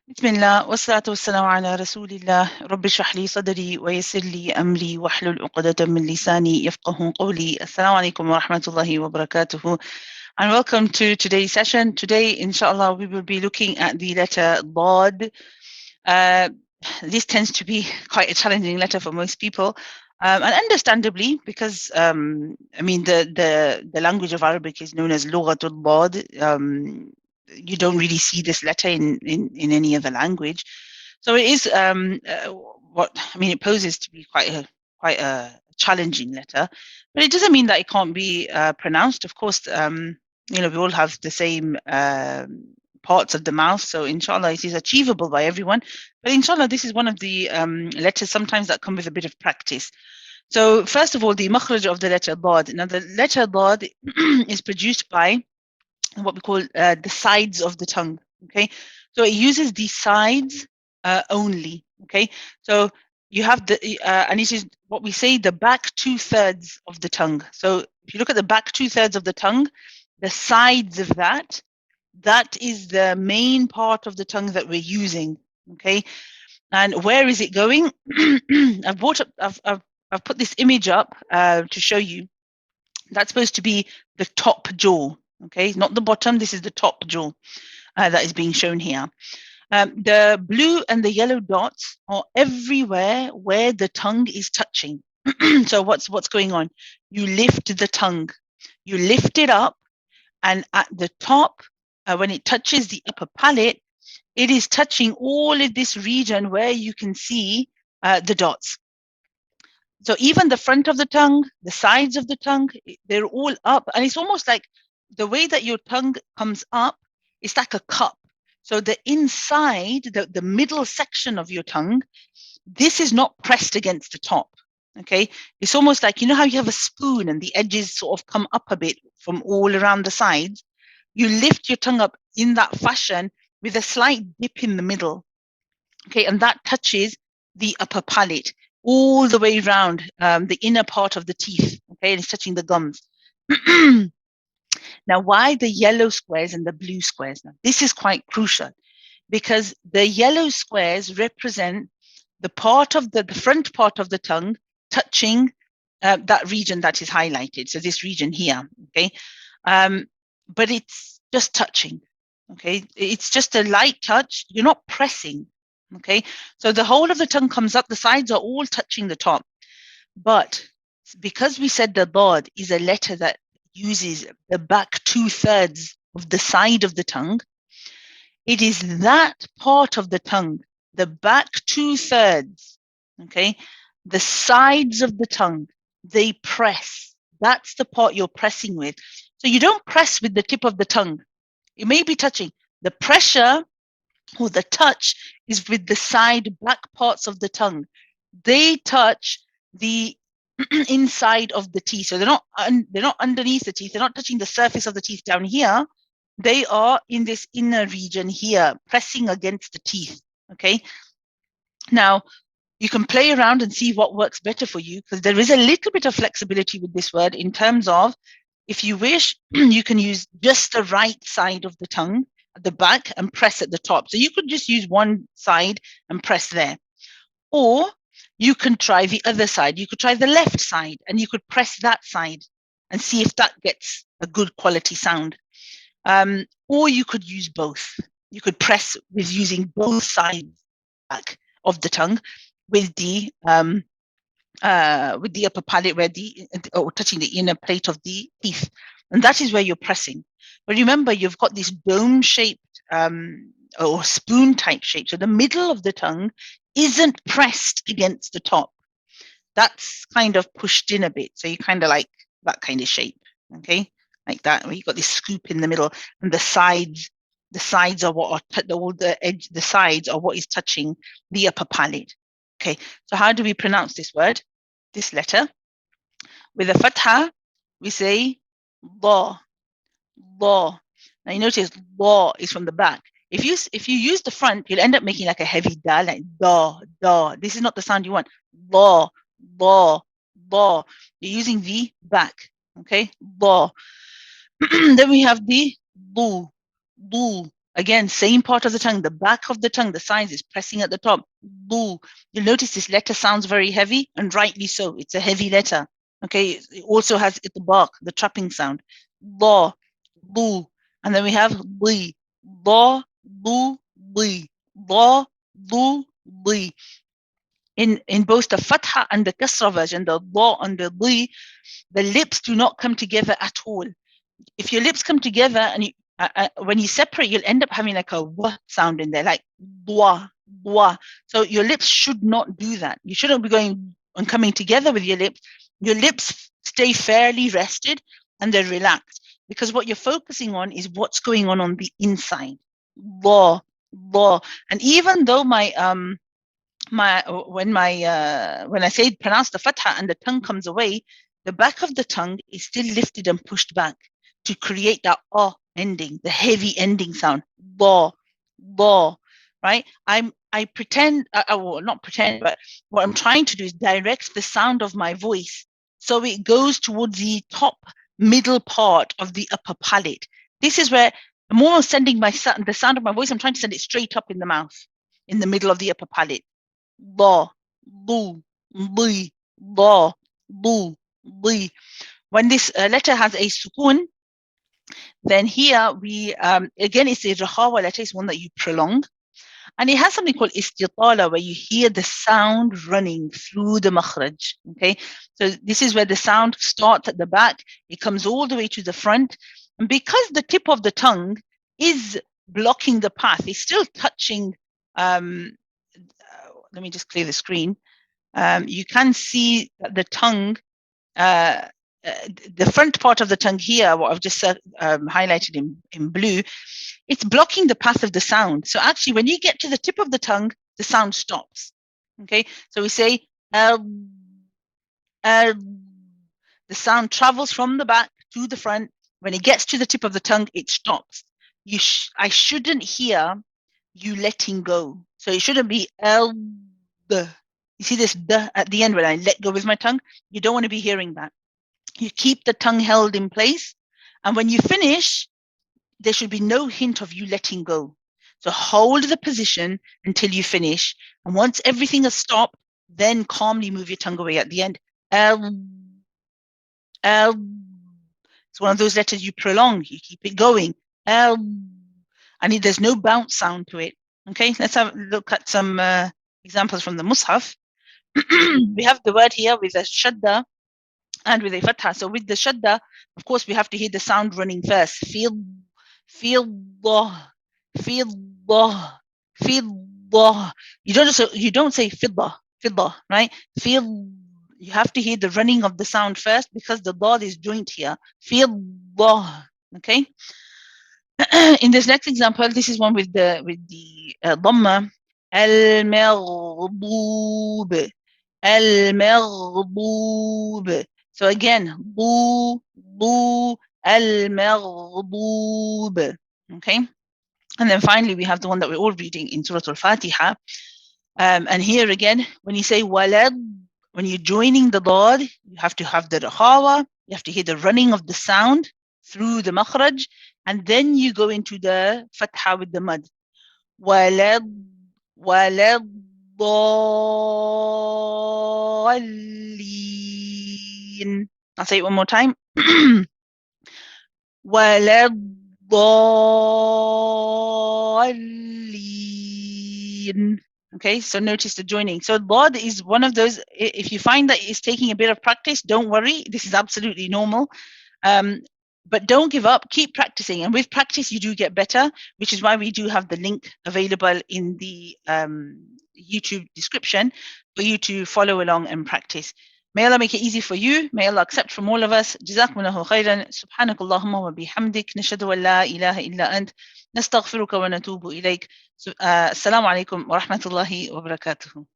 بسم الله والصلاة والسلام على رسول الله رب اشرح لي صدري ويسر لي أمري واحلل عقدة من لساني يفقه قولي. Assalamu alaikum wa rahmatullahi wa barakatuhu, and welcome to today's session. Today, inshallah, we will be looking at the letter Dad. This tends to be quite a challenging letter for most people, and understandably, because the language of Arabic is known as Lughatul Dad. You don't really see this letter in any other language, so it is it poses to be quite a challenging letter, but it doesn't mean that it can't be pronounced. Of course, we all have the same parts of the mouth, so inshallah it is achievable by everyone. But inshallah, this is one of the letters sometimes that come with a bit of practice. So first of all, the makhraj of the letter Dad. Now the letter Dad is produced by what we call the sides of the tongue. Okay, so it uses the sides only. Okay, so you have and it is what we say the back 2/3 of the tongue. So if you look at the back 2/3 of the tongue, the sides of that is the main part of the tongue that we're using. Okay, and where is it going? I've put this image up to show you. That's supposed to be the top jaw. Okay, not the bottom. This is the top jaw that is being shown here. The blue and the yellow dots are everywhere where the tongue is touching. So what's going on? You lift the tongue, you lift it up, and at the top, when it touches the upper palate, it is touching all of this region where you can see the dots. So even the front of the tongue, the sides of the tongue, they're all up. And it's almost like the way that your tongue comes up, it's like a cup. So the inside, the middle section of your tongue, this is not pressed against the top. Okay. It's almost like, you know how you have a spoon and the edges sort of come up a bit from all around the sides? You lift your tongue up in that fashion with a slight dip in the middle. Okay. And that touches the upper palate all the way around the inner part of the teeth. Okay. And it's touching the gums. Now, why the yellow squares and the blue squares? Now, this is quite crucial because the yellow squares represent the part of the front part of the tongue touching that region that is highlighted. So this region here, okay? But it's just touching, okay? It's just a light touch. You're not pressing, okay? So the whole of the tongue comes up. The sides are all touching the top. But because we said the Dad is a letter that uses the back 2/3 of the side of the tongue, it is that part of the tongue, the back 2/3, okay, the sides of the tongue, they press. That's the part you're pressing with. So you don't press with the tip of the tongue. It may be touching. The pressure or the touch is with the side back parts of the tongue. They touch the inside of the teeth. So they're not underneath the teeth. They're not touching the surface of the teeth down here. They are in this inner region here, pressing against the teeth. Okay. Now, you can play around and see what works better for you because there is a little bit of flexibility with this word in terms of if you wish, you can use just the right side of the tongue at the back and press at the top. So you could just use one side and press there. Or you can try the other side. You could try the left side and you could press that side and see if that gets a good quality sound. Or you could use both. You could press with using both sides back of the tongue with the upper palate or touching the inner plate of the teeth, and that is where you're pressing. But remember, you've got this dome-shaped or spoon-type shape, so the middle of the tongue isn't pressed against the top. That's kind of pushed in a bit, so you kind of like that kind of shape, okay, like that, where you've got this scoop in the middle, and the sides are what are the sides are what is touching the upper palate. Okay, so how do we pronounce this word, this letter? With a fatha, we say law, law. Now you notice law is from the back. If you use the front, you'll end up making like a heavy da, like da, da. This is not the sound you want. Law, law, law. You're using the back, okay? Law. Then we have the lu, lu. Again, same part of the tongue, the back of the tongue, the sides is pressing at the top. Bu. You'll notice this letter sounds very heavy, and rightly so. It's a heavy letter. Okay, it also has at the bark, the trapping sound. Ba, bu. And then we have bi. Ba, bu, bi. Ba, bu, bi. In both the fatha and the kasra version, the ba and the bi, the lips do not come together at all. If your lips come together and when you separate, you'll end up having like a w sound in there, like bwa, bwa. So your lips should not do that. You shouldn't be going and coming together with your lips. Your lips stay fairly rested and they're relaxed because what you're focusing on is what's going on the inside. Bwa, bwa. And even though when I say pronounce the fatha and the tongue comes away, the back of the tongue is still lifted and pushed back to create that ending, the heavy ending sound. Ba, ba, right? I pretend, well, not pretend, but what I'm trying to do is direct the sound of my voice so it goes towards the top middle part of the upper palate. This is where I'm almost sending the sound of my voice. I'm trying to send it straight up in the mouth, in the middle of the upper palate. Ba, bu, bi, ba, bu, bi. When this letter has a sukun, then here we, again, it's a rahawa letter, it's one that you prolong. And it has something called istitala, where you hear the sound running through the makhraj. Okay, so this is where the sound starts at the back, it comes all the way to the front. And because the tip of the tongue is blocking the path, it's still touching. Let me just clear the screen. You can see that the tongue, the front part of the tongue here, what I've just highlighted in blue, it's blocking the path of the sound. So actually, when you get to the tip of the tongue, the sound stops. Okay, so we say, the sound travels from the back to the front. When it gets to the tip of the tongue, it stops. I shouldn't hear you letting go. So it shouldn't be the. You see this the at the end when I let go with my tongue? You don't want to be hearing that. You keep the tongue held in place. And when you finish, there should be no hint of you letting go. So hold the position until you finish. And once everything has stopped, then calmly move your tongue away at the end. It's one of those letters you prolong, you keep it going. And there's no bounce sound to it. Okay, let's have a look at some examples from the Mus'haf. We have the word here with a shadda and with a fatha. So with the shadda, of course, we have to hear the sound running first. Feel, You don't say fidda, right? Feel. You have to hear the running of the sound first because the dad is joint here. Feel. Okay. In this next example, this is one with the dhamma. Al-maghdub. Al-maghdub. So again, bu, al-maghdub. Okay. And then finally, we have the one that we're all reading in Surah Al-Fatiha. And here again, when you say walad, when you're joining the dad, you have to have the rahawa, you have to hear the running of the sound through the makhraj, and then you go into the fatha with the mud. Walad, walad, dallin. I'll say it one more time. Walad, dallin. Okay, so notice the joining. So Bod is one of those, if you find that it's taking a bit of practice, don't worry. This is absolutely normal. But don't give up, keep practicing. And with practice, you do get better, which is why we do have the link available in the YouTube description for you to follow along and practice. May Allah make it easy for you. May Allah accept from all of us. Jazakumullahu khairan. Subhanakallahumma wa bihamdik. Nashhadu an la ilaha illa ant. Nastaghfiruka wa natubu ilayk. Assalamu alaikum wa rahmatullahi wa barakatuhu.